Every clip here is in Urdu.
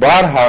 12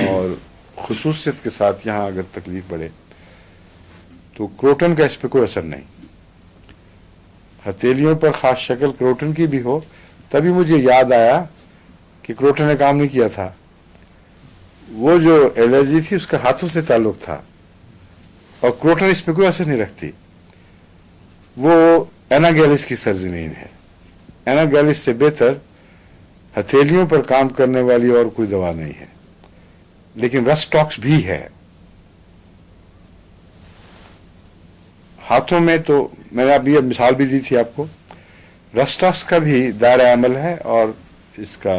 اور خصوصیت کے ساتھ یہاں اگر تکلیف بڑھے تو کروٹن کا اس پہ کوئی اثر نہیں. ہتھیلیوں پر خاص شکل کروٹن کی بھی ہو تبھی مجھے یاد آیا کہ کروٹن نے کام نہیں کیا تھا. وہ جو الرجی تھی اس کا ہاتھوں سے تعلق تھا اور کروٹن اس پہ کوئی اثر نہیں رکھتی. وہ ایناگیلس کی سرزمین ہے. ایناگیلس سے بہتر ہتھیلیوں پر کام کرنے والی اور کوئی دوا نہیں ہے. لیکن رسٹاکس بھی ہے. ہاتھوں میں تو میں نے ابھی مثال بھی دی تھی آپ کو. رسٹاکس کا بھی دائرہ عمل ہے اور اس کا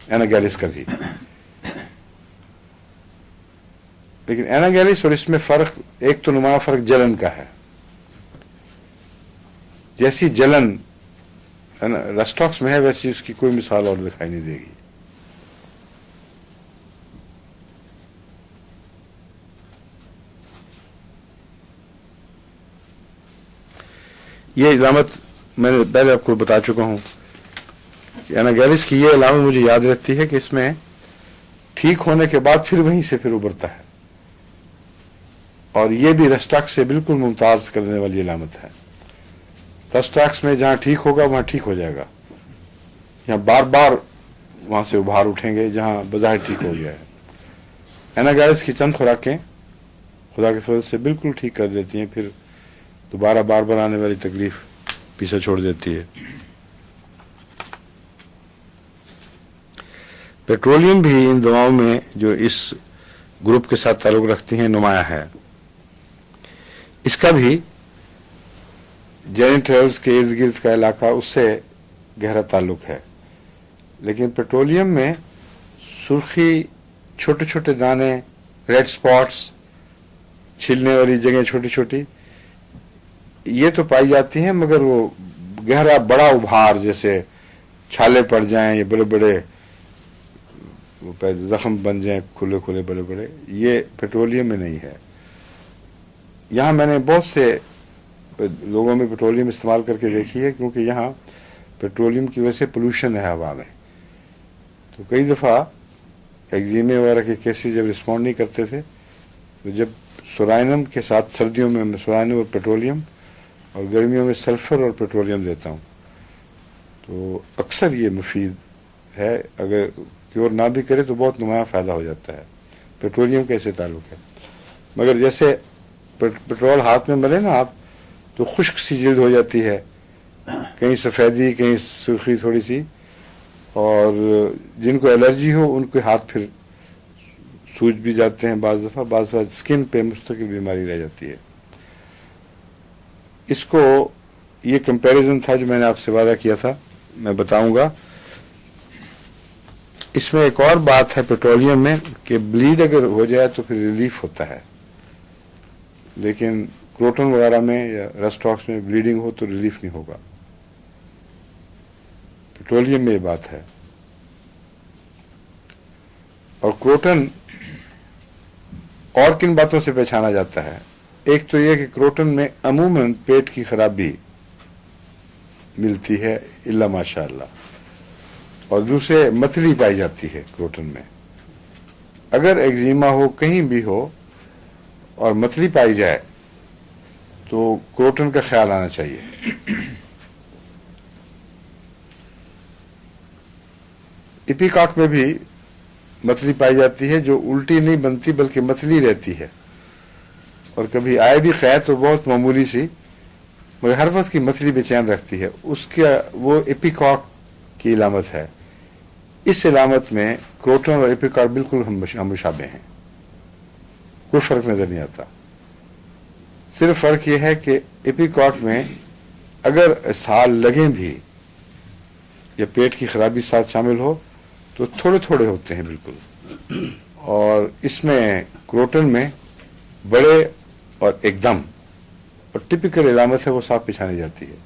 ایناگیلس کا بھی. لیکن ایناگیلس اور اس میں فرق، ایک تو نمایاں فرق جلن کا ہے. جیسی جلن رسٹاکس میں ہے ویسی اس کی کوئی مثال اور دکھائی نہیں دے گی. یہ علامت میں نے پہلے آپ کو بتا چکا ہوں کہ ایناگیلس کی یہ علامت مجھے یاد رہتی ہے کہ اس میں ٹھیک ہونے کے بعد پھر وہیں سے پھر ابھرتا ہے، اور یہ بھی رسٹاکس سے بالکل ممتاز کرنے والی علامت ہے. رسٹاکس میں جہاں ٹھیک ہوگا وہاں ٹھیک ہو جائے گا، یہاں بار بار وہاں سے ابھار اٹھیں گے جہاں بظاہر ٹھیک ہو گیا ہے. ایناگیلس کی چند خوراکیں خدا کے فضل سے بالکل ٹھیک کر دیتی ہیں، پھر دوبارہ بار بار آنے والی تکلیف پیچھے چھوڑ دیتی ہے. پیٹرولیم بھی ان دواؤں میں جو اس گروپ کے ساتھ تعلق رکھتی ہیں نمایاں ہے. اس کا بھی جینیٹلز کے ارد گرد کا علاقہ اس سے گہرا تعلق ہے. لیکن پیٹرولیم میں سرخی، چھوٹے چھوٹے دانے، ریڈ سپاٹس، چھلنے والی جگہیں چھوٹی چھوٹی، یہ تو پائی جاتی ہیں، مگر وہ گہرا بڑا ابھار جیسے چھالے پڑ جائیں یا بڑے بڑے زخم بن جائیں کھلے کھلے بڑے بڑے، یہ پیٹرولیم میں نہیں ہے. یہاں میں نے بہت سے لوگوں میں پیٹرولیم استعمال کر کے دیکھی ہے، کیونکہ یہاں پیٹرولیم کی وجہ سے پولوشن ہے ہوا میں. تو کئی دفعہ ایگزیمے وغیرہ کے کیسز جب رسپونڈ نہیں کرتے تھے تو جب سورائنم کے ساتھ، سردیوں میں سورائنم اور پیٹرولیم اور گرمیوں میں سلفر اور پیٹرولیم دیتا ہوں، تو اکثر یہ مفید ہے. اگر کیور نہ بھی کرے تو بہت نمایاں فائدہ ہو جاتا ہے. پیٹرولیم کا ایسے تعلق ہے. مگر جیسے پیٹرول ہاتھ میں ملے نا آپ تو خشک سی جلد ہو جاتی ہے، کہیں سفیدی کہیں سرخی تھوڑی سی، اور جن کو الرجی ہو ان کے ہاتھ پھر سوج بھی جاتے ہیں بعض دفعہ اسکن پہ مستقل بیماری رہ جاتی ہے. اس کو یہ کمپیریزن تھا جو میں نے آپ سے وعدہ کیا تھا، میں بتاؤں گا. اس میں ایک اور بات ہے پیٹرولیم میں کہ بلیڈ اگر ہو جائے تو پھر ریلیف ہوتا ہے، لیکن کروٹن وغیرہ میں یا رسٹاکس میں بلیڈنگ ہو تو ریلیف نہیں ہوگا. پیٹرولیم میں یہ بات ہے. اور کروٹن اور کن باتوں سے پہچانا جاتا ہے؟ ایک تو یہ کہ کروٹن میں عموماً پیٹ کی خرابی ملتی ہے الا ماشاء اللہ، اور دوسرے متلی پائی جاتی ہے کروٹن میں. اگر ایگزیما ہو کہیں بھی ہو اور متلی پائی جائے تو کروٹن کا خیال آنا چاہیے. ایپیکاک میں بھی متلی پائی جاتی ہے جو الٹی نہیں بنتی بلکہ متلی رہتی ہے، اور کبھی آئے بھی خیر تو بہت معمولی سی، مگر ہر وقت کی متلی بے چین رکھتی ہے. اس کا وہ ایپیکاک کی علامت ہے. اس علامت میں کروٹن اور ایپیکاک بالکل ہم مشابہ ہیں، کوئی فرق نظر نہیں آتا. صرف فرق یہ ہے کہ ایپیکاک میں اگر اسہال لگیں بھی یا پیٹ کی خرابی ساتھ شامل ہو تو تھوڑے تھوڑے ہوتے ہیں بالکل، اور اس میں کروٹن میں بڑے اور ایک دم، اور ٹپیکل علامت ہے وہ صاف پہچانی جاتی ہے.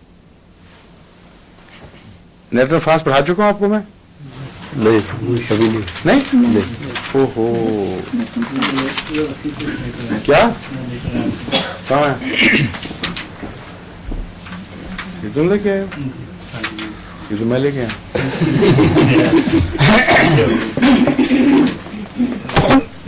نیٹر فاسٹ پڑھا چکا ہوں آپ کو میں؟ نہیں؟ اوہو کیا کہاں ہے؟ یہ تم لے کے آئے ہو؟ یہ تو میں لے کے آیا.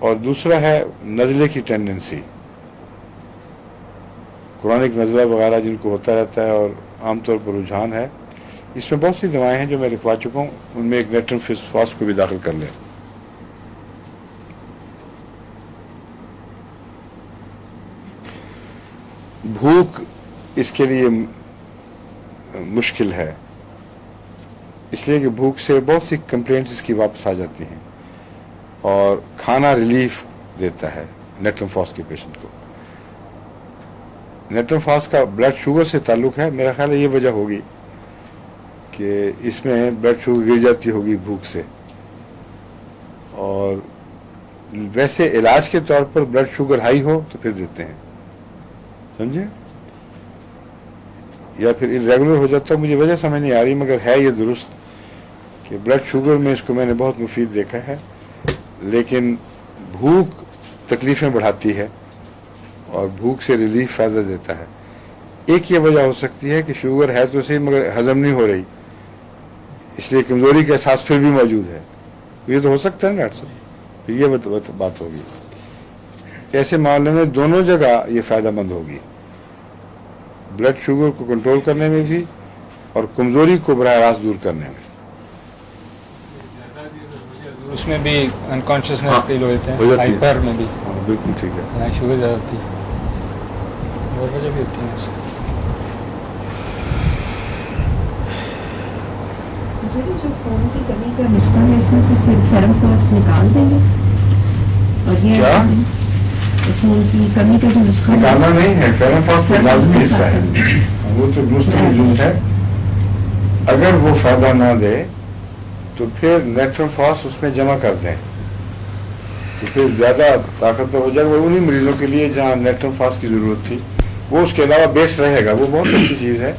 اور دوسرا ہے نزلے کی ٹینڈنسی، کرونک نزلہ وغیرہ جن کو ہوتا رہتا ہے اور عام طور پر رجحان ہے. اس میں بہت سی دوائیں ہیں جو میں لکھوا چکا ہوں، ان میں ایک نیٹرم فاس کو بھی داخل کر لیں. بھوک اس کے لیے مشکل ہے، اس لیے کہ بھوک سے بہت سی کمپلینٹس اس کی واپس آ جاتی ہیں، اور کھانا ریلیف دیتا ہے نیٹرم فاس کے پیشنٹ کو. نیٹرم فاس کا بلڈ شوگر سے تعلق ہے، میرا خیال ہے یہ وجہ ہوگی کہ اس میں بلڈ شوگر گر جاتی ہوگی بھوک سے. اور ویسے علاج کے طور پر بلڈ شوگر ہائی ہو تو پھر دیتے ہیں، سمجھے، یا پھر ریگولر ہو جاتا ہے. مجھے وجہ سمجھ نہیں آ رہی، مگر ہے یہ درست کہ بلڈ شوگر میں اس کو میں نے بہت مفید دیکھا ہے. لیکن بھوک تکلیفیں بڑھاتی ہے اور بھوک سے ریلیف فائدہ دیتا ہے. ایک یہ وجہ ہو سکتی ہے کہ شوگر ہے تو صحیح مگر ہضم نہیں ہو رہی، اس لیے کمزوری کا احساس پھر بھی موجود ہے. یہ تو ہو سکتا ہے نا ڈاکٹر صاحب، پھر یہ بات ہوگی. ایسے معاملے میں دونوں جگہ یہ فائدہ مند ہوگی، بلڈ شوگر کو کنٹرول کرنے میں بھی اور کمزوری کو براہ راست دور کرنے میں. اس میں بھی انکانشیسنیس فیل ہوتے ہو ہیں، جاتی ہے. ہائپر میں بھی بالکل ٹھیک ہے. شوگر زیادہ ہوتی ہے، اور وجہ بھی ہوتی ہے اس سے. جو خون کی کمی کا نسخہ ہے اس میں سے پھر فرم فاس نکال دیں گے، اور یہ کیا خون کی کمی کا جو نسخہ نکالنا نہیں ہے، فیرم فاس کا لازمی حصہ ہے، وہ تو مستقل جز ہے. اگر وہ فائدہ نہ دے تو پھر نیٹرم فاس اس میں جمع کر دیں تو پھر زیادہ طاقتور ہو جائے گا. انہیں مریضوں کے لیے جہاں نیٹرم فاس کی ضرورت تھی وہ اس کے علاوہ بیس رہے گا. وہ بہت اچھی چیز ہے،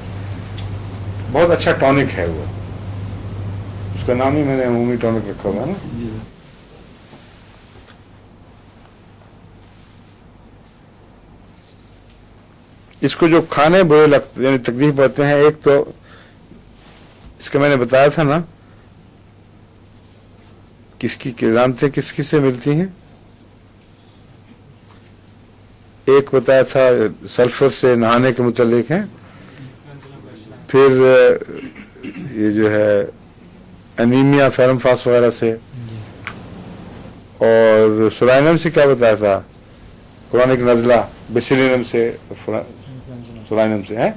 بہت اچھا ٹونک ہے. وہ اس کا نام ہی میں نے عمومی ٹونک رکھا ہوا ہے نا. اس کو جو کھانے برے لگتے یعنی تکلیف پڑتے ہیں، ایک تو اس کا میں نے بتایا تھا نا کس کی علامتیں کس کس سے ملتی ہیں. ایک بتایا تھا سلفر سے نہانے کے متعلق ہیں، پھر یہ جو ہے انیمیا فیرم فاس وغیرہ سے، اور سورائنم سے کیا بتایا تھا، کرونک نزلہ بیسیلینم سے، سورائنم سے ہے،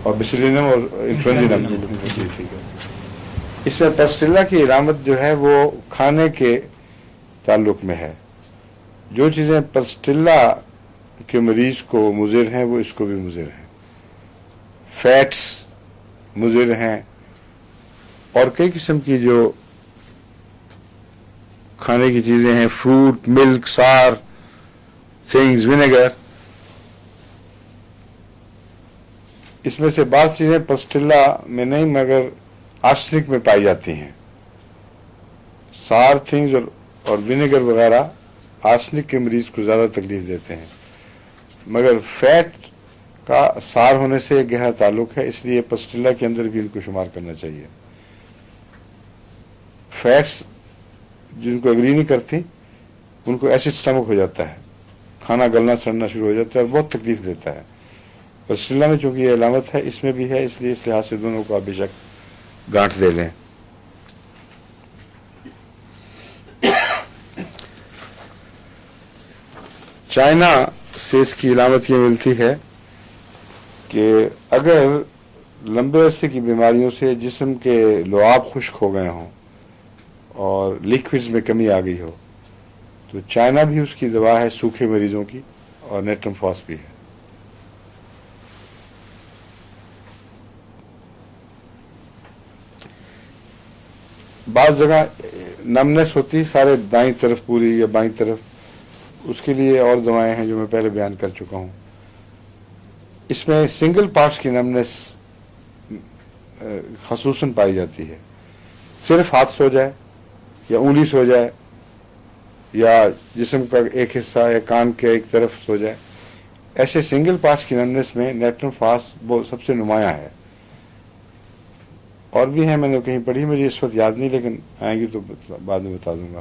اور بیسیلینم اور انفلوئنزینم. ٹھیک ہے. اس میں پسٹیلا کی علامت جو ہے وہ کھانے کے تعلق میں ہے. جو چیزیں پسٹیلا کے مریض کو مضر ہیں وہ اس کو بھی مضر ہیں. فیٹس مضر ہیں، اور کئی قسم کی جو کھانے کی چیزیں ہیں، فروٹ، ملک، سار تھنگز، ونیگر، اس میں سے بعض چیزیں پسٹیلا میں نہیں مگر آرسنک میں پائی جاتی ہیں. سار تھنگز اور ونیگر وغیرہ آرسنک کے مریض کو زیادہ تکلیف دیتے ہیں، مگر فیٹ کا سار ہونے سے گہرا تعلق ہے، اس لیے پسٹیلا کے اندر بھی ان کو شمار کرنا چاہیے. فیٹس جن کو اگری نہیں کرتی ان کو ایسڈ سٹمک ہو جاتا ہے، کھانا گلنا سڑنا شروع ہو جاتا ہے اور بہت تکلیف دیتا ہے. پسٹیلا میں چونکہ یہ علامت ہے، اس میں بھی ہے، اس لیے اس لحاظ سے دونوں کو آپ بے شک گانٹھ دے لیں. چائنا سے اس کی علامت یہ ملتی ہے کہ اگر لمبے عرصے کی بیماریوں سے جسم کے لعاب خشک ہو گئے ہوں اور لیکوڈز میں کمی آ گئی ہو تو چائنا بھی اس کی دوا ہے سوکھے مریضوں کی، اور نیٹرم فاس بھی ہے. بعض جگہ نمنس ہوتی سارے دائیں طرف پوری یا بائیں طرف، اس کے لیے اور دوائیں ہیں جو میں پہلے بیان کر چکا ہوں. اس میں سنگل پارٹس کی نمنس خصوصاً پائی جاتی ہے. صرف ہاتھ سو جائے یا انگلی سو جائے یا جسم کا ایک حصہ یا کان کے ایک طرف سو جائے، ایسے سنگل پارٹس کی نمنس میں نیٹرم فاس وہ سب سے نمایاں ہے. اور بھی ہیں، میں نے کہیں پڑھی، مجھے اس وقت یاد نہیں، لیکن آئیں گی تو بعد میں بتا دوں گا.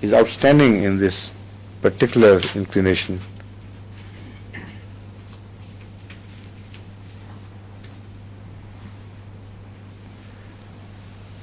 is outstanding in this particular inclination.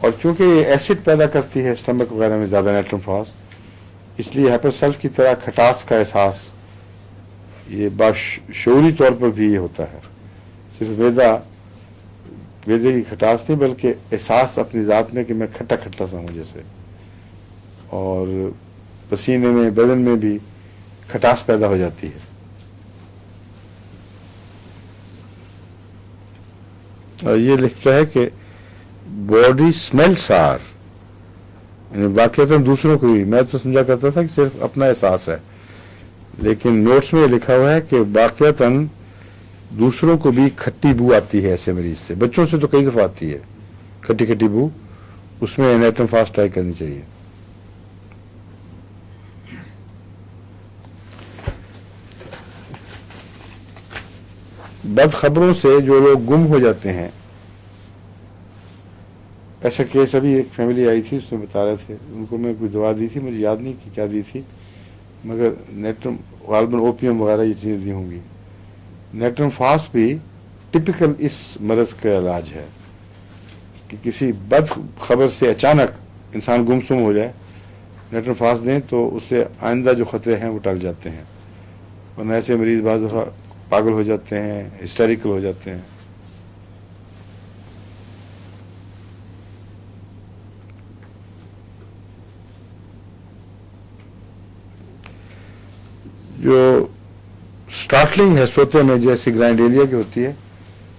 اور چونکہ یہ ایسڈ پیدا کرتی ہے اسٹمک وغیرہ میں زیادہ نیٹرم فاس، اس لیے ہیپر سیلف کی طرح کھٹاس کا احساس یہ باشعوری طور پر بھی یہ ہوتا ہے. صرف میدے کی کھٹاس نہیں بلکہ احساس اپنی ذات میں کہ میں کھٹا کھٹا سا ہوں جیسے، اور پسینے میں بدن میں بھی کھٹاس پیدا ہو جاتی ہے. اور یہ لکھتا ہے کہ باڈی اسمیل سار، یعنی واقعتاً دوسروں کو بھی، میں تو سمجھا کرتا تھا کہ صرف اپنا احساس ہے، لیکن نوٹس میں یہ لکھا ہوا ہے کہ واقعتاً دوسروں کو بھی کھٹی بو آتی ہے ایسے مریض سے. بچوں سے تو کئی دفعہ آتی ہے کھٹی کھٹی بو، اس میں نیٹرم فاسٹ ٹرائی کرنی چاہیے. بد خبروں سے جو لوگ گم ہو جاتے ہیں، ایسا کیس ابھی ایک فیملی آئی تھی، اس میں بتا رہے تھے ان کو میں کوئی دوا دی تھی، مجھے یاد نہیں کہ کیا دی تھی، مگر نیٹرم غالباً اوپیم وغیرہ یہ چیزیں دی ہوں گی. نیٹرم فاسٹ بھی ٹپیکل اس مرض کا علاج ہے کہ کسی بد خبر سے اچانک انسان گمسم ہو جائے، نیٹرم فاسٹ دیں تو اس سے آئندہ جو خطرے ہیں وہ ٹل جاتے ہیں. ورنہ ایسے مریض بعض دفعہ پاگل ہو جاتے ہیں، ہسٹیریکل ہو جاتے ہیں. جو اسٹارٹلنگ ہے سوتے میں جیسی گرائنڈیلیا کی ہوتی ہے،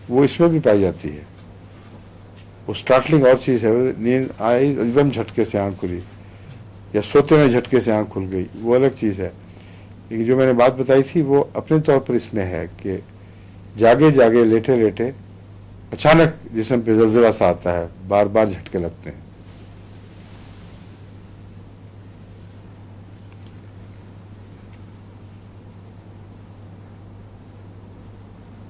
وہ اس میں بھی پائی جاتی ہے. وہ اسٹارٹلنگ اور چیز ہے، نیند آئی ایک دم جھٹکے سے آنکھ کھلی، یا سوتے میں جھٹکے سے آنکھ کھل گئی، وہ الگ چیز ہے. لیکن جو میں نے بات بتائی تھی وہ اپنے طور پر اس میں ہے کہ جاگے جاگے لیٹے لیٹے اچانک جسم پہ زلزلہ سا آتا ہے، بار بار جھٹکے لگتے ہیں.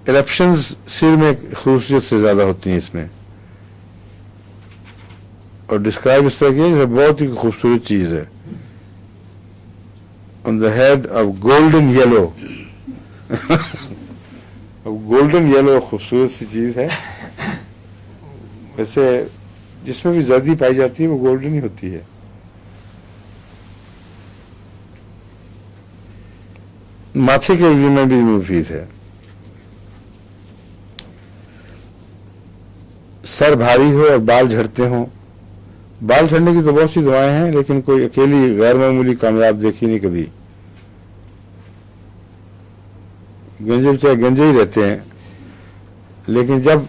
ایرپشنز سر میں خصوصیت سے زیادہ ہوتی ہیں اس میں، اور ڈسکرائب اس طرح کی بہت ہی خوبصورت چیز ہے. On the head of golden yellow. Golden yellow خوبصورت سی چیز ہے. ویسے جس میں بھی زردی پائی جاتی ہے وہ گولڈن ہی ہوتی ہے. ماتھے کے ایگزیما بھی مفید ہے. سر بھاری ہو اور بال جھڑتے ہوں. بال جھڑنے کی تو بہت سی دعائیں ہیں، لیکن کوئی اکیلی غیر معمولی کامیاب دیکھی نہیں کبھی. گنجے چاہے گنجے ہی رہتے ہیں، لیکن جب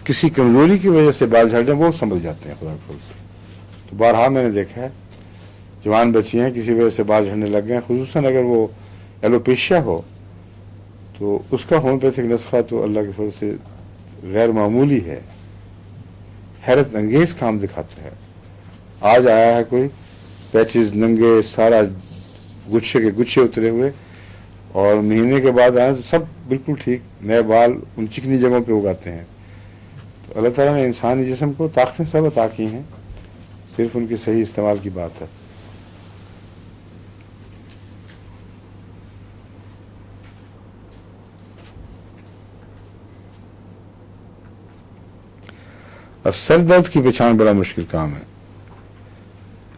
کسی کمزوری کی وجہ سے بال جھڑ جائیں وہ سنبھل جاتے ہیں خدا کے فضل سے. تو بارہا میں نے دیکھا ہے جوان بچی ہیں کسی وجہ سے بال جھڑنے لگ گئے، خصوصاً اگر وہ ایلوپیشیا ہو تو اس کا ہومیوپیتھک نسخہ تو اللہ کے فضل سے غیر معمولی ہے، حیرت انگیز کام دکھاتا ہے. آج آیا ہے کوئی پیچز ننگے، سارا گچھے کے گچھے اترے ہوئے، اور مہینے کے بعد آئے تو سب بالکل ٹھیک، نئے بال ان چکنی جگہوں پہ اگاتے ہیں. تو اللہ تعالیٰ نے انسانی جسم کو طاقتیں سب عطا کی ہیں، صرف ان کے صحیح استعمال کی بات ہے. اب سر درد کی پہچان بڑا مشکل کام ہے.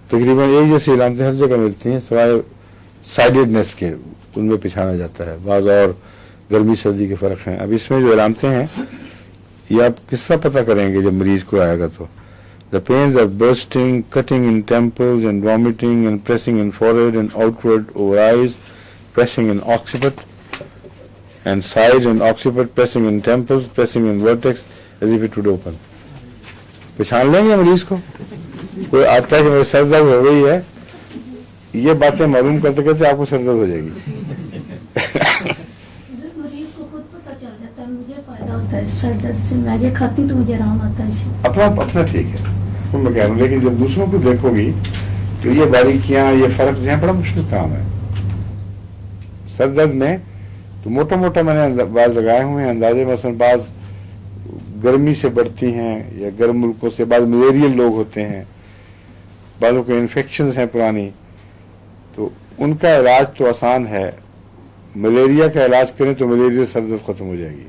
تقریباً ایک جیسی علامتیں ہر جگہ ملتی ہیں سوائے سائیڈڈنیس کے، ان میں پہچانا جاتا ہے. بعض اور گرمی سردی کے فرق ہیں. اب اس میں جو علامتیں ہیں یہ آپ کس طرح پتہ کریں گے جب مریض کو آئے گا تو؟ The pains are bursting, cutting in temples and vomiting and pressing in forehead and outward over eyes, pressing in occiput and side and occiput, pressing in temples, pressing in vertex as if it would open. پہچان لیں گے مریض کو؟ کوئی آتا ہے کہ میرے سر درد ہو گئی ہے، یہ باتیں معلوم کرتے کرتے آپ کو سر درد ہو جائے گی. مریض کو خود پتہ چل جاتا ہے، مجھے فائدہ ہوتا ہے سر درد سے، میں یہ کھاتی تو مجھے آرام آتا ہے اس سے. اپنا ٹھیک ہے میں کہہ رہا ہوں، لیکن جب دوسروں کو دیکھو گی تو یہ باریکیاں، یہ فرق جو ہے بڑا مشکل کام ہے. سر درد میں تو موٹا موٹا میں نے بعض لگائے ہوئے ہیں اندازے، مثلا بعض گرمی سے بڑھتی ہیں یا گرم ملکوں سے، بعض ملیریل لوگ ہوتے ہیں، بعضوں کے انفیکشنز ہیں پرانی، تو ان کا علاج تو آسان ہے. ملیریا کا علاج کریں تو ملیریا سر درد ختم ہو جائے گی.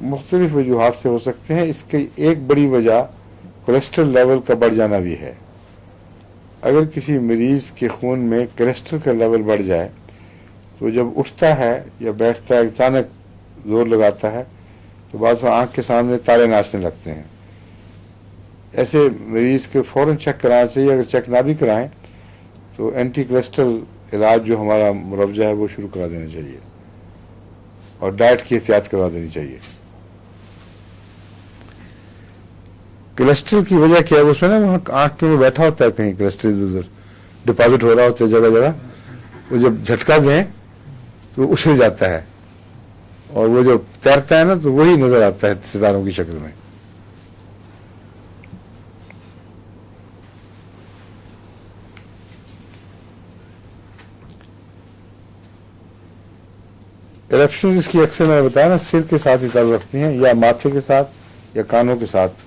مختلف وجوہات سے ہو سکتے ہیں. اس کی ایک بڑی وجہ کولیسٹرول لیول کا بڑھ جانا بھی ہے. اگر کسی مریض کے خون میں کولیسٹرول کا لیول بڑھ جائے تو جب اٹھتا ہے یا بیٹھتا ہے اچانک زور لگاتا ہے تو بعض آنکھ کے سامنے تارے ناچنے لگتے ہیں. ایسے مریض کے فوراً چیک کرانا چاہیے. اگر چیک نہ بھی کرائیں تو اینٹی کولیسٹرول علاج جو ہمارا مروجہ ہے وہ شروع کرا دینا چاہیے اور ڈائٹ کی احتیاط کروا دینی چاہیے. کولیسٹرول کی وجہ کیا ہے؟ وہ سنا وہاں آنکھ میں بیٹھا ہوتا ہے کہیں کولیسٹرول ادھر ڈپازٹ ہو رہا ہوتا ہے جگہ جگہ. وہ جب جھٹکا دیں تو وہ اچھل جاتا ہے اور وہ جو تیرتا ہے نا تو وہی نظر آتا ہے ستاروں کی شکل میں. ایرپشنز اس کی اکثر میں نے بتایا نا سر کے ساتھ ہی تعلق رکھتی ہیں یا ماتھے کے ساتھ یا کانوں کے ساتھ.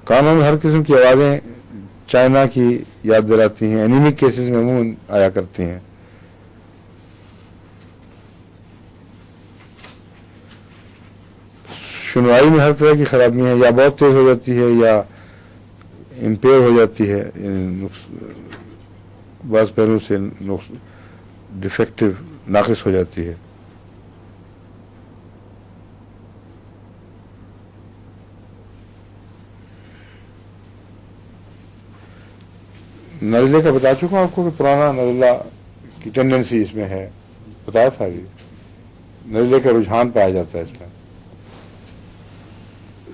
کانوں میں ہر قسم کی آوازیں چائنا کی یاد دلاتی ہیں. اینیمک کیسز میں عموماً آیا کرتی ہیں. سنوائی میں ہر طرح کی خرابیاں ہیں یا بہت تیز ہو جاتی ہے یا امپیئر ہو جاتی ہے. بعض پہلو سے ڈیفیکٹو ناقص ہو جاتی ہے. نزلے کا بتا چکا ہوں آپ کو کہ پرانا نزلہ کی ٹینڈنسی اس میں ہے. بتایا تھا ابھی نزلے کا رجحان پایا جاتا ہے اس میں.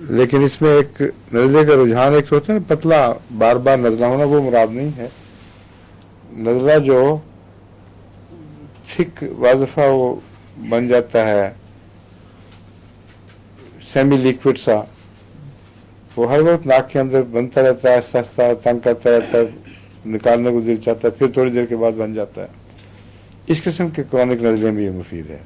لیکن اس میں ایک نزلے کا رجحان ایک ہوتا ہے نا پتلا بار بار نزلہ ہونا وہ مراد نہیں ہے. نزلہ جو تھک واضفہ وہ بن جاتا ہے سیمی لیکوڈ سا وہ ہر وقت ناک کے اندر بنتا رہتا ہے آہستہ آہستہ تنگ کرتا رہتا ہے نکالنے کو دل چاہتا ہے پھر تھوڑی دیر کے بعد بن جاتا ہے. اس قسم کے کرونک نزلے میں یہ مفید ہے.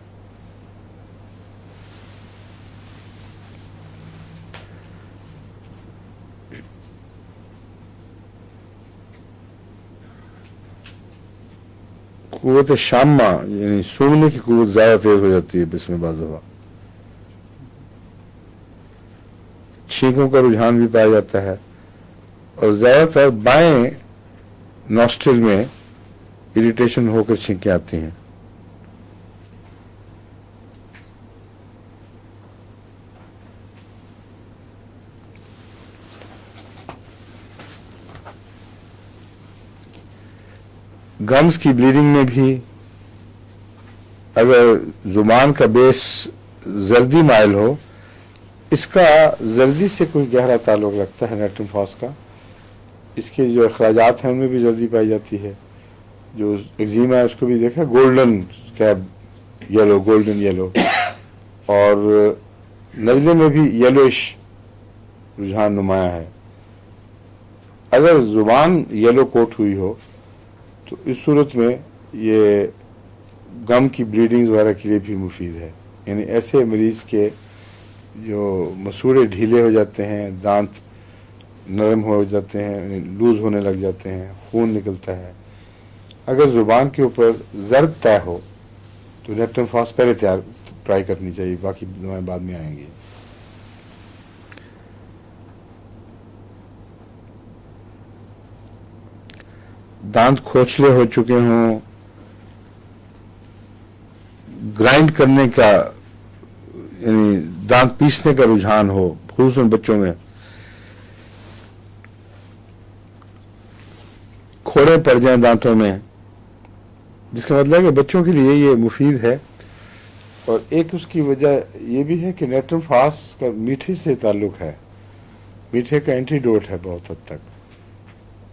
قوت شامہ یعنی سونگنے کی قوت زیادہ تیز ہو جاتی ہے اس میں بعض دفعہ. چھینکوں کا رجحان بھی پایا جاتا ہے اور زیادہ تر بائیں نوسٹرل میں اریٹیشن ہو کر چھینکیں آتی ہیں. گمز کی بلیڈنگ میں بھی اگر زبان کا بیس زردی مائل ہو اس کا زردی سے کوئی گہرا تعلق رکھتا ہے نیٹرم فاس کا. اس کے جو اخراجات ہیں ان میں بھی زردی پائی جاتی ہے. جو ایگزیما ہے اس کو بھی دیکھا گولڈن اسکیب یلو گولڈن یلو اور نزلے میں بھی یلوش رجحان نمایاں ہے. اگر زبان یلو کوٹ ہوئی ہو تو اس صورت میں یہ گم کی بلیڈنگ وغیرہ کے لیے بھی مفید ہے. یعنی ایسے مریض کے جو مسوڑے ڈھیلے ہو جاتے ہیں دانت نرم ہو جاتے ہیں لوز ہونے لگ جاتے ہیں خون نکلتا ہے اگر زبان کے اوپر زرد طے ہو تو نیپٹن فاس پہلے ٹرائی کرنی چاہیے باقی دوائیں بعد میں آئیں گی. دانت کھوچلے ہو چکے ہوں گرائنڈ کرنے کا یعنی دانت پیسنے کا رجحان ہو خصوصاً بچوں میں کھوڑے پڑ جائیں دانتوں میں جس کا مطلب ہے کہ بچوں کے لیے یہ مفید ہے. اور ایک اس کی وجہ یہ بھی ہے کہ نیٹرم فاس کا میٹھے سے تعلق ہے. میٹھے کا اینٹیڈوٹ ہے بہت حد تک.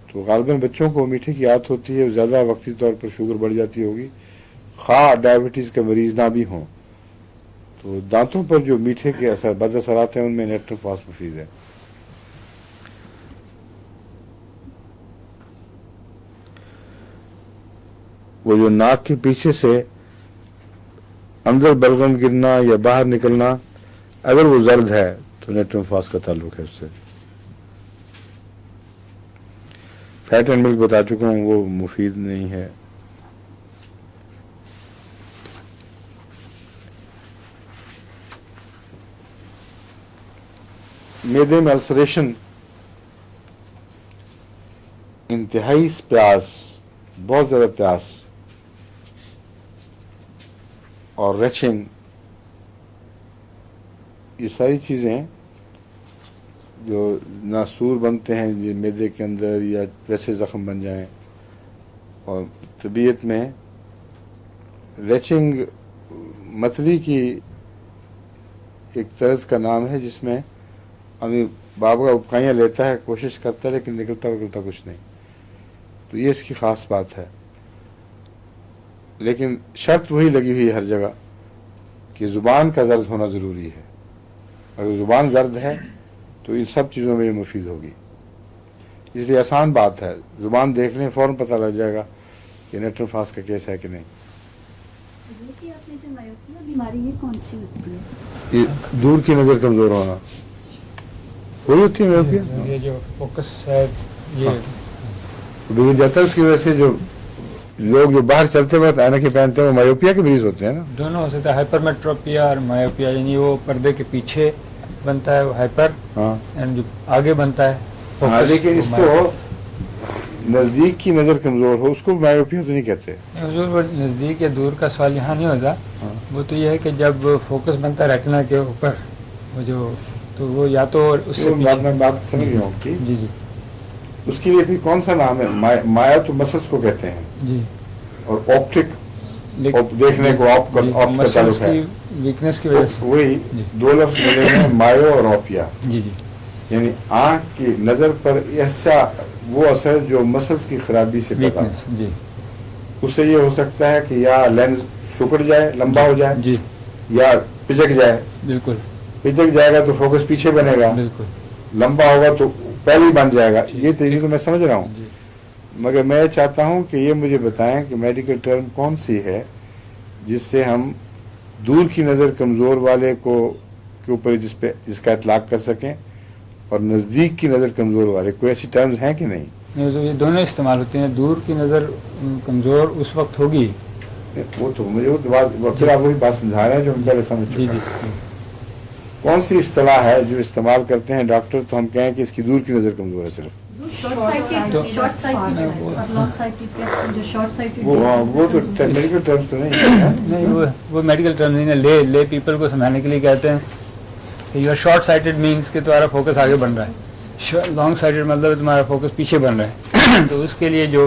تو غالباً بچوں کو میٹھے کی عادت ہوتی ہے زیادہ وقتی طور پر شوگر بڑھ جاتی ہوگی خواہ ڈائبٹیز کا مریض نہ بھی ہوں تو دانتوں پر جو میٹھے کے بد اثرات ہیں ان میں نیٹرم فاس مفید ہے. وہ جو ناک کے پیچھے سے اندر بلغم گرنا یا باہر نکلنا اگر وہ زرد ہے تو نیٹرم فاس کا تعلق ہے اس سے. فیٹ اینڈ ملک بتا چکا ہوں وہ مفید نہیں ہے. میدے میں السریشن انتہائی پیاس، بہت زیادہ پیاس اور ریچنگ، یہ ساری چیزیں جو ناسور بنتے ہیں جو میدے کے اندر یا ویسے زخم بن جائیں، اور طبیعت میں ریچنگ متلی کی ایک طرز کا نام ہے جس میں آدمی باب کا اپکائیاں لیتا ہے، کوشش کرتا ہے لیکن نکلتا کچھ نہیں، تو یہ اس کی خاص بات ہے۔ لیکن شرط وہی لگی ہوئی ہے ہر جگہ کہ زبان کا زرد ہونا ضروری ہے، اگر زبان زرد ہے تو ان سب چیزوں میں یہ مفید ہوگی، اس لیے آسان بات ہے، زبان دیکھ لیں فوراً پتہ لگ جائے گا کہ نیٹرم فاس کا کیس ہے کہ نہیں۔ آپ نے جو مایوپیا بیماری یہ کون سی ہوتی ہے؟ یہ دور کی نظر کمزور ہونا وہی ہوتی ہے مایوپیا، یہ جو فوکس ہے یہ ڈوب جاتا ہے، اس کی وجہ سے جو لوگ جو باہر چلتے وقت اینکیں پہنتے ہیں وہ مایوپیا کے مریض ہوتے ہیں نا۔ دونوں ہو سکتا ہے، ہائپرمیٹروپیا اور مایوپیا، یعنی وہ پردے کے پیچھے بنتا ہے وہ ہائپر، ہاں جو آگے بنتا ہے ہاں، focus، لیکن اس وہ کو myopia۔ نزدیک کی نظر کمزور ہو اس کو مایوپیا تو نہیں کہتے۔ حضور وہ نزدیک یا دور کا سوال یہاں نہیں ہوتا، وہ تو یہ ہے کہ جب فوکس بنتا ہے ریٹنا کے اوپر، وہ جو تو وہ یا تو اس سے میں بات سمجھ رہا ہوں کہ جی جی اس کے لیے پھر کون سا نام ہے؟ مایا تو مسلس کو کہتے ہیں، جی، اور آپٹک دیکھنے کو آپ کا تعلق ہے، ویکنس کی وجہ سے وہی جی۔ دو لفظ ملے ہیں مایو اور اوپیا، جی جی یعنی آنکھ کی نظر پر ایسا وہ اثر جو مسلس کی خرابی سے پیدا ویکنس، ہو، جی اس سے یہ ہو سکتا ہے کہ یا لینز سکڑ جائے، لمبا ہو جائے، جی یا پچک جائے، بالکل پچک جائے گا تو فوکس پیچھے بنے گا، بالکل لمبا ہوگا تو پہلے ہی بن جائے گا۔ یہ طریقے تو میں سمجھ رہا ہوں، مگر میں چاہتا ہوں کہ یہ مجھے بتائیں کہ میڈیکل ٹرم کون سی ہے جس سے ہم دور کی نظر کمزور والے کو کے اوپر جس کا اطلاق کر سکیں، اور نزدیک کی نظر کمزور والے کوئی ایسی ٹرمز ہیں کہ نہیں؟ یہ دونوں استعمال ہوتے ہیں، دور کی نظر کمزور اس وقت ہوگی، وہ تو مجھے وہ بات پھر آپ وہی بات سمجھا رہے ہیں جو ہم پہلے سمجھ جی چکے جی ہیں۔ کون سی اصطلاح ہے جو استعمال کرتے ہیں ڈاکٹر تو ہم کہیں کہ اس کی دور کی نظر کمزور ہے صرف؟ وہ تو میڈیکل ٹرمز تو نہیں ہے۔ نہیں وہ میڈیکل ٹرم نہیں ہے، لے پیپل کو سمجھانے کے لیے کہتے ہیں کہ you are short sighted means کہ تمہارا فوکس آگے بن رہا ہے، لانگ سائٹڈ مطلب تمہارا فوکس پیچھے بن رہا ہے، تو اس کے لیے جو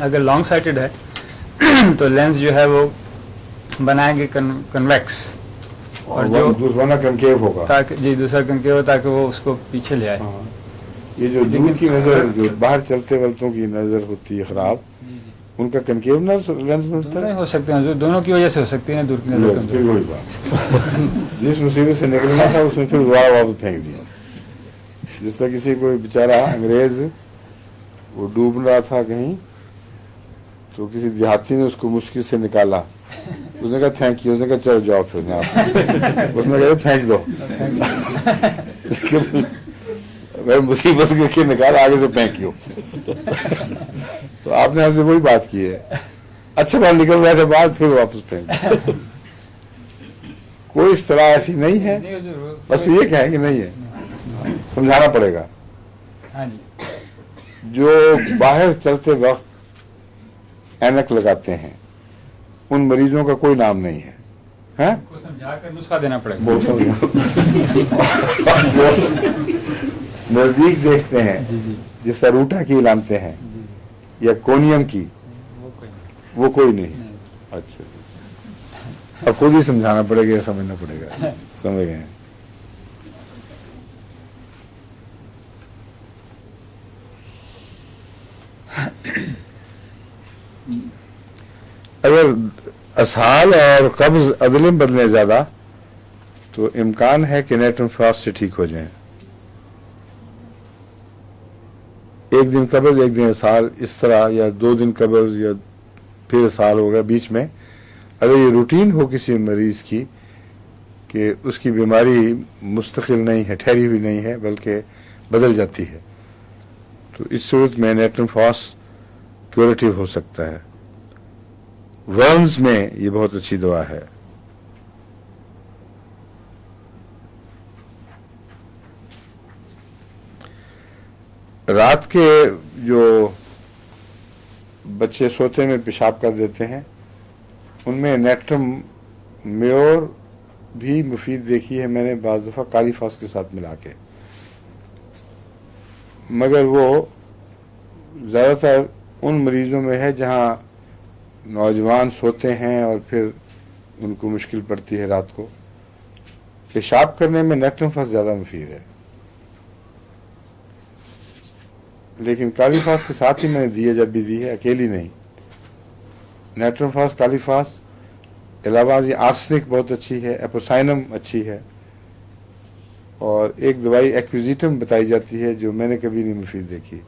اگر لانگ سائٹڈ ہے تو لینس جو ہے وہ بنائیں گے کنویکس، اور جو دوسرا کنکیو ہوگا، تاکہ جی دوسرا کنکیو ہو تاکہ وہ اس کو پیچھے لے آئے۔ ہاں، یہ جو دور کی نظر جو باہر چلتے والتوں کی نظر ہوتی ہے خراب، ان کا کنکیو لینس ملتا نہیں ہے۔ ہو سکتے ہیں دونوں کی وجہ سے ہو سکتی ہیں دور کی نظر پھر کمزور۔ وہی بات جس مصیبت سے نکلنا تھا اس میں پھر دوبارہ واپس پھینک دیا، جس طرح کسی کوئی بیچارہ انگریز وہ ڈوب رہا تھا کہیں تو کسی دیہاتی نے اس کو مشکل سے نکالا، اس نے کہا تھینک یو، اس نے کہا چلو جاؤ پھر یہاں سے، اس نے کہا پھینک دو، میں مصیبت کے نکالا آگے سے پھینکیو۔ تو آپ نے ہم سے وہی بات کی ہے، اچھا بات نکل رہا تھا بعد پھر واپس پھینک۔ کوئی اصطلاح ایسی نہیں ہے، بس یہ کہیں کہ نہیں ہے، سمجھانا پڑے گا۔ ہاں جی جو باہر چلتے وقت اینک لگاتے ہیں ان مریضوں کا کوئی نام نہیں ہے، ہاں کو سمجھا کر نسخہ دینا پڑے گا۔ بہت جو نزدیک دیکھتے ہیں جی جی جس طرح روٹا کی علامتیں ہیں یا کونیم کی، وہ کوئی وہ کوئی نہیں۔ اچھا اب خود ہی سمجھانا پڑے گا یا سمجھنا پڑے گا، سمجھ گئے؟ اگر اسہال اور قبض عدلم بدلیں زیادہ تو امکان ہے کہ نیٹرم فراس سے ٹھیک ہو جائیں۔ ایک دن قبض ایک دن اسہال اس طرح، یا 2 دن قبض یا پھر اسہال ہوگا بیچ میں، اگر یہ روٹین ہو کسی مریض کی کہ اس کی بیماری مستقل نہیں ہے، ٹھہری ہوئی نہیں ہے بلکہ بدل جاتی ہے، تو اس صورت میں نیٹرم فراس کیوریٹیو ہو سکتا ہے۔ ورمز میں یہ بہت اچھی دوا ہے۔ رات کے جو بچے سوتے میں پیشاب کر دیتے ہیں ان میں نیکٹرم میور بھی مفید دیکھی ہے میں نے بعض دفعہ کالی فاس کے ساتھ ملا کے، مگر وہ زیادہ تر ان مریضوں میں ہے جہاں نوجوان سوتے ہیں اور پھر ان کو مشکل پڑتی ہے رات کو. پیشاب کرنے میں نیکٹرم فاس زیادہ مفید ہے، لیکن کالی فاس کے ساتھ ہی میں نے دی ہے، جب بھی دی ہے اکیلی نہیں. نیٹرم فاس، کالی فاس، علاوہ ازیں آرسنک بہت اچھی ہے، اپوسائنم اچھی ہے، اور ایک دوائی ایکویزیٹم بتائی جاتی ہے جو میں نے کبھی نہیں مفید دیکھی.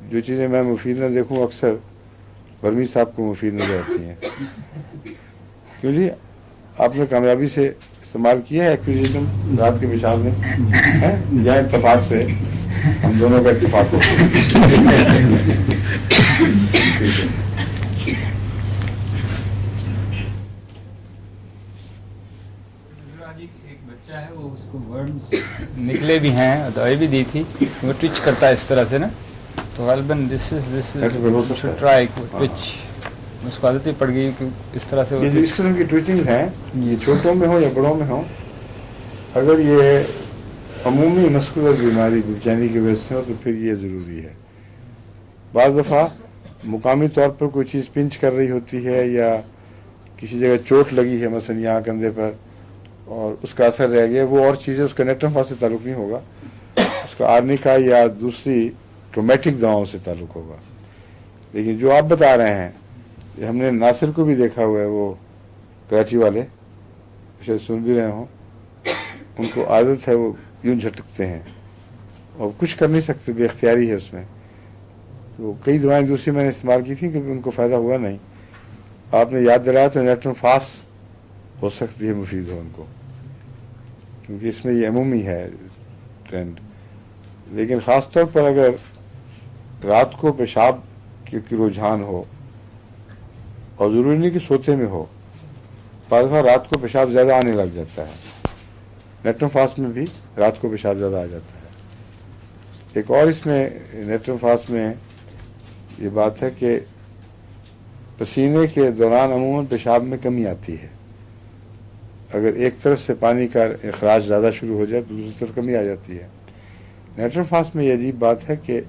جو چیزیں میں مفید نہ دیکھوں اکثر برمی صاحب کو مفید نظر آتی ہیں. کیوں جی آپ نے کامیابی سے استعمال کیا ہے ایکویزیٹم رات کے پیشاب میں؟ یا اتفاق سے ہم دونوں کا اتفاق ہو؟ ایک بچہ ہے وہ اس کو ورمز نکلے بھی ہیں، دوائی بھی دی تھی، وہ ٹوچ کرتا ہے اس طرح سے نا، تو غالباً دس ٹرائی ٹوچ، اس کو عادت ہی پڑ گئی کہ اس طرح سے یہ جو اس قسم کی ٹویچنگز ہیں یہ چھوٹوں میں ہوں یا بڑوں میں ہوں، اگر یہ عمومی مسکولر بیماری بے چینی کی وجہ سے ہو تو پھر یہ ضروری ہے. بعض دفعہ مقامی طور پر کوئی چیز پنچ کر رہی ہوتی ہے یا کسی جگہ چوٹ لگی ہے مثلا یہاں کندھے پر اور اس کا اثر رہ گیا، وہ اور چیزیں اس کا نیکٹرم فاس سے تعلق نہیں ہوگا، اس کا آرنیکا یا دوسری ٹرومیٹک دواؤں سے تعلق ہوگا. لیکن جو آپ بتا رہے ہیں ہم نے ناصر کو بھی دیکھا ہوا ہے، وہ کراچی والے شاید سن بھی رہے ہوں، ان کو عادت ہے وہ یوں جھٹکتے ہیں اور کچھ کر نہیں سکتے، بے اختیاری ہے اس میں. تو کئی دوائیں دوسری میں نے استعمال کی تھیں کیونکہ ان کو فائدہ ہوا نہیں. آپ نے یاد دلایا تو نیٹرم فاس ہو سکتی ہے مفید ہو ان کو، کیونکہ اس میں یہ عمومی ہے ٹرینڈ. لیکن خاص طور پر اگر رات کو پیشاب کی رجحان ہو، اور ضروری نہیں کہ سوتے میں ہو، بعض دفعہ رات کو پیشاب زیادہ آنے لگ جاتا ہے، نیٹرم فاس میں بھی رات کو پیشاب زیادہ آ جاتا ہے. ایک اور اس میں نیٹرم فاس میں یہ بات ہے کہ پسینے کے دوران عموماً پیشاب میں کمی آتی ہے. اگر ایک طرف سے پانی کا اخراج زیادہ شروع ہو جائے تو دوسری طرف کمی آ جاتی ہے. نیٹرم فاس میں یہ عجیب بات ہے کہ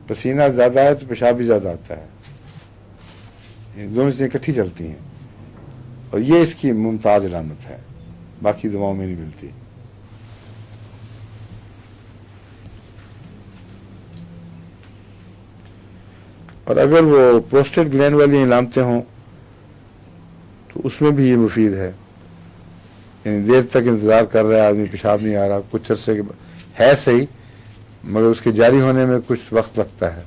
پسینہ زیادہ ہے تو پیشاب بھی زیادہ آتا ہے، دونوں چیزیں اکٹھی چلتی ہیں، اور یہ اس کی ممتاز علامت ہے، باقی دواؤں میں نہیں ملتی. اور اگر وہ پروسٹیٹ گلینڈ والی علامتیں ہوں تو اس میں بھی یہ مفید ہے. یعنی دیر تک انتظار کر رہا ہے آدمی، پیشاب نہیں آ رہا، کچھ عرصے کے ہے صحیح مگر اس کے جاری ہونے میں کچھ وقت لگتا ہے.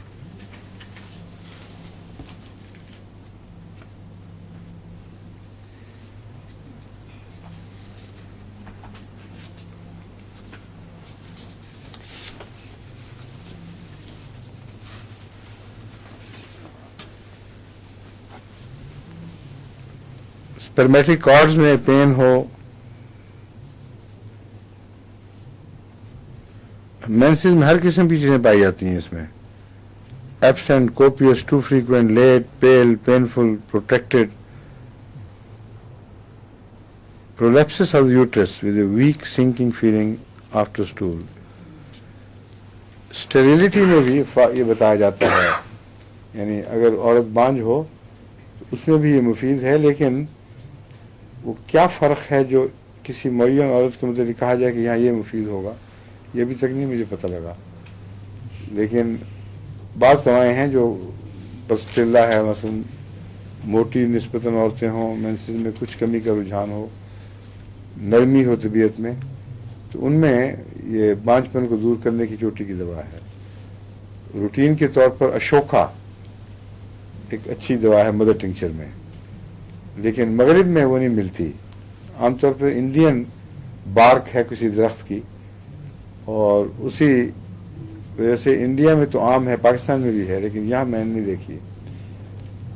سپرمیٹک کارڈز میں پین ہو، مینسز میں ہر قسم کی چیزیں پائی جاتی ہیں اس میں، absent, copious, too frequent, late, pale, painful, protected, prolapsus of uterus with a weak sinking feeling after stool. Sterility میں بھی یہ بتایا جاتا ہے، یعنی اگر عورت بانجھ ہو تو اس میں بھی یہ مفید ہے، لیکن وہ کیا فرق ہے جو کسی معین عورت کے متعلق کہا جائے کہ یہاں یہ مفید ہوگا، یہ ابھی تک نہیں مجھے پتہ لگا. لیکن بعض دوائیں ہیں جو پسٹیلا ہے مثلا، موٹی نسبتاً عورتیں ہوں، مینسز میں کچھ کمی کا رجحان ہو، نرمی ہو طبیعت میں، تو ان میں یہ بانجھ پن کو دور کرنے کی چوٹی کی دوا ہے. روٹین کے طور پر اشوکا ایک اچھی دوا ہے مدر ٹنکچر میں، لیکن مغرب میں وہ نہیں ملتی. عام طور پر انڈین بارک ہے کسی درخت کی، اور اسی وجہ سے انڈیا میں تو عام ہے، پاکستان میں بھی ہے، لیکن یہاں میں نے نہیں دیکھی.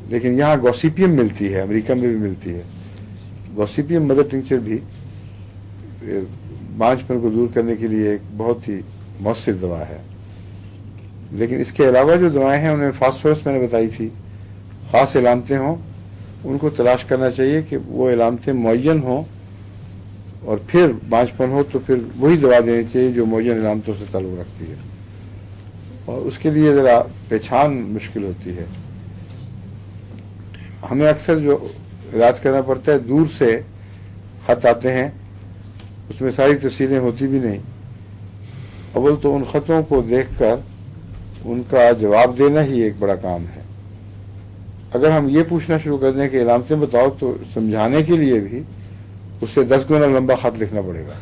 لیکن یہاں گوسیپیم ملتی ہے، امریکہ میں بھی ملتی ہے. گوسیپیم مدر ٹنکچر بھی بانجھ پن کو دور کرنے کے لیے ایک بہت ہی مؤثر دوا ہے. لیکن اس کے علاوہ جو دعائیں ہیں انہیں فاسفورس میں نے بتائی تھی، خاص علامتیں ہوں ان کو تلاش کرنا چاہیے کہ وہ علامتیں معین ہوں، اور پھر بانجھپن ہو تو پھر وہی دوا دینی چاہیے جو معین علامتوں سے تعلق رکھتی ہے، اور اس کے لیے ذرا پہچان مشکل ہوتی ہے. ہمیں اکثر جو علاج کرنا پڑتا ہے، دور سے خط آتے ہیں، اس میں ساری تفصیلیں ہوتی بھی نہیں. اول تو ان خطوں کو دیکھ کر ان کا جواب دینا ہی ایک بڑا کام ہے. اگر ہم یہ پوچھنا شروع کر دیں کہ علامتیں بتاؤ، تو سمجھانے کے لیے بھی اس سے 10 گنا لمبا خط لکھنا پڑے گا،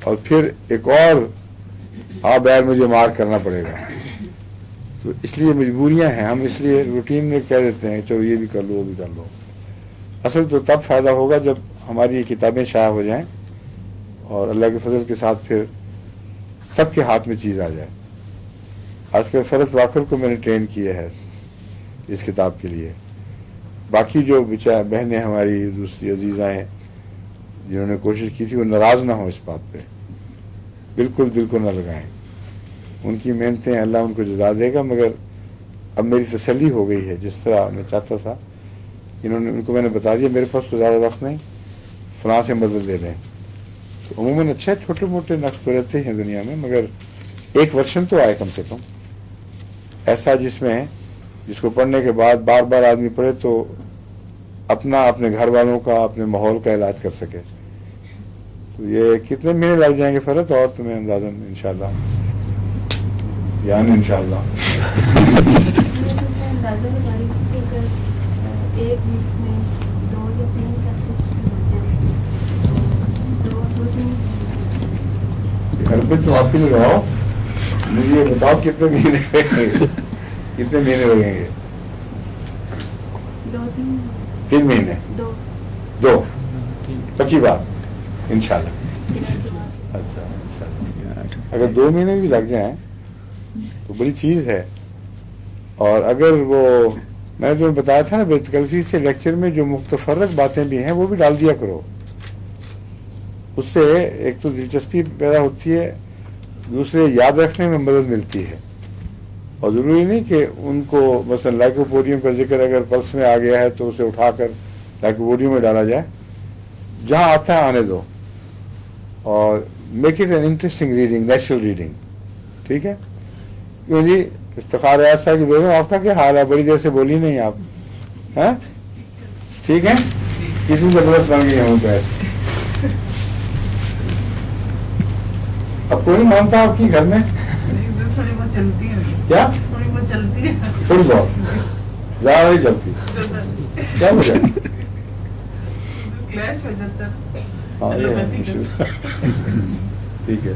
اور پھر ایک اور بیر مجھے مار کرنا پڑے گا. تو اس لیے مجبوریاں ہیں، ہم اس لیے روٹین میں کہہ دیتے ہیں چلو یہ بھی کر لو وہ بھی کر لو. اصل تو تب فائدہ ہوگا جب ہماری یہ کتابیں شائع ہو جائیں اور اللہ کے فضل کے ساتھ پھر سب کے ہاتھ میں چیز آ جائے. آج کل فرد واکر کو میں نے ٹرین کیا ہے اس کتاب کے لیے. باقی جو بہنیں ہماری دوسری عزیزاں ہیں جنہوں نے کوشش کی تھی، وہ ناراض نہ ہوں اس بات پہ، بالکل دل کو نہ لگائیں. ان کی محنتیں اللہ ان کو جزا دے گا، مگر اب میری تسلی ہو گئی ہے. جس طرح میں چاہتا تھا، ان کو میں نے بتا دیا میرے پاس تو زیادہ وقت نہیں، فلاں سے مدد لے لیں. تو عموماً اچھا چھوٹے موٹے نقص تو رہتے ہیں دنیا میں، مگر ایک ورژن تو آئے کم سے کم ایسا جس کو پڑھنے کے بعد بار بار آدمی پڑھے تو اپنے گھر والوں کا، اپنے ماحول کا علاج کر سکے. تو یہ کتنے مہینے لگ جائیں گے فرد، اور تمہیں اندازاً انشاءاللہ یعنی انشاءاللہ اندازہ لگا رہی تھی کہ اگر ایک ویک میں 2 یا 3 کیسٹس بھی بن جائیں، 2 گھر پہ تو آپ ہی لگاؤ. مجھے یہ بتاؤ کتنے مہینے لگیں گے؟ 3 مہینے 2 پکی بات انشاءاللہ. اچھا انشاءاللہ اگر 2 مہینے بھی لگ جائیں تو بڑی چیز ہے. اور اگر وہ میں نے تمہیں بتایا تھا نا بے تکلفی سے لیکچر میں جو متفرق باتیں بھی ہیں وہ بھی ڈال دیا کرو. اس سے ایک تو دلچسپی پیدا ہوتی ہے، دوسرے یاد رکھنے میں مدد ملتی ہے. اور ضروری نہیں کہ ان کو مثلا لائکوپوڈیم کا ذکر اگر پلس میں آ گیا ہے تو اسے اٹھا کر لائکوپوڈیم میں ڈالا جائے. جہاں آتا ہے آنے دو، اور make it an interesting reading, natural reading. ٹھیک ہے؟ کیوں جی افتخار ریاض صاحب کی بیگم، آپ کا کیا حال ہے؟ بڑی دیر سے بولی نہیں آپ. ہاں ٹھیک ہے، کسی زبردست بن گئی ہوں پہ. اب کوئی نہیں مانتا آپ کی گھر میں؟ تھوڑی بہت چلتی ہے. کیا تھوڑی بہت چلتی ہے. تھوڑی بہت، زیادہ نہیں چلتی. کیا وجہ؟ کلیش ہو جاتا ہے. ہاں یہ ہے. ٹھیک ہے،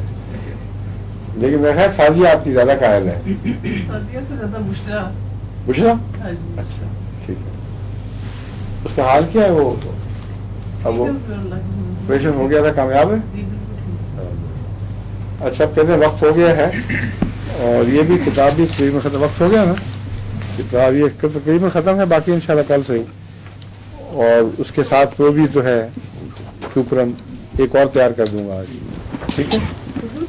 لیکن میرا خیال سعدیہ آپ کی زیادہ قائل ہے. سعدیہ سے زیادہ بشرا. بشرا؟ ہاں جی. اچھا ٹھیک ہے. اس کا حال کیا ہے؟ وہ اب وہ آپریشن ہو گیا تھا، کامیاب ہے؟ جی بالکل ٹھیک. اچھا اب کہتے ہیں وقت ہو گیا ہے، اور یہ بھی کتاب بھی تقریباً ختم. وقت ہو گیا نا، کتاب یہ تقریباً ختم ہے، باقی انشاءاللہ کل سے. اور اس کے ساتھ وہ بھی تو ہے شکرن ایک اور تیار کر دوں گا آج. ٹھیک ہے.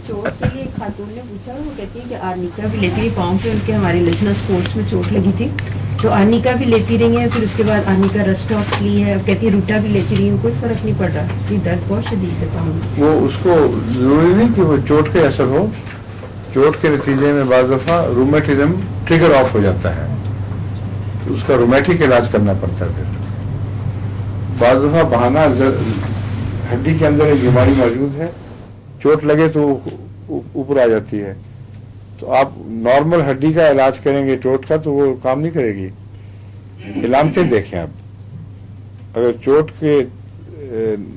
چوٹ کے لیے ایک خاتون نے پوچھا، وہ کہتی ہے کہ آرنیکا بھی لیتی رہی، پاؤں پہ ان کے ہمارے لچنا اسپورٹس میں چوٹ لگی تھی تو آرنیکا بھی لیتی رہی ہیں، پھر اس کے بعد آرنیکا رسٹاکس لی ہے، اب کہتی ہے روٹا بھی لیتی رہی ہیں، کوئی فرق نہیں پڑ رہا. یہ درد بہت شدید ہے پاؤں میں. وہ اس کو ضروری نہیں کہ وہ چوٹ کا اثر ہو، چوٹ کے نتیجے میں بعض دفعہ رومیٹزم ٹریگر آف ہو جاتا ہے، تو اس کا رومیٹک علاج کرنا پڑتا ہے. پھر بعض دفعہ بہانہ ہڈی کے اندر ایک بیماری موجود ہے، چوٹ لگے تو اوپر آ جاتی ہے، تو آپ نارمل ہڈی کا علاج کریں گے چوٹ کا تو وہ کام نہیں کرے گی. علامتیں دیکھیں آپ، اگر چوٹ کے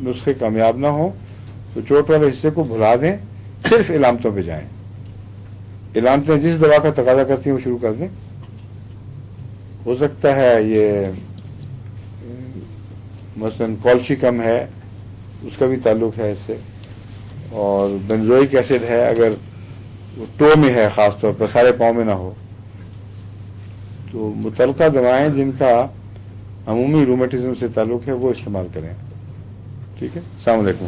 نسخے کامیاب نہ ہوں تو چوٹ والے حصے کو بھلا دیں، صرف علامتوں پہ جائیں. علامتیں جس دوا کا تقاضا کرتی ہیں وہ شروع کر دیں. ہو سکتا ہے یہ مثلاً کالشیکم ہے، اس کا بھی تعلق ہے اس سے، اور بینزوئک ایسڈ ہے اگر ٹو میں ہے، خاص طور پر سارے پاؤں میں نہ ہو. تو متعلقہ دوائیں جن کا عمومی رومیٹزم سے تعلق ہے وہ استعمال کریں. ٹھیک ہے. السلام علیکم.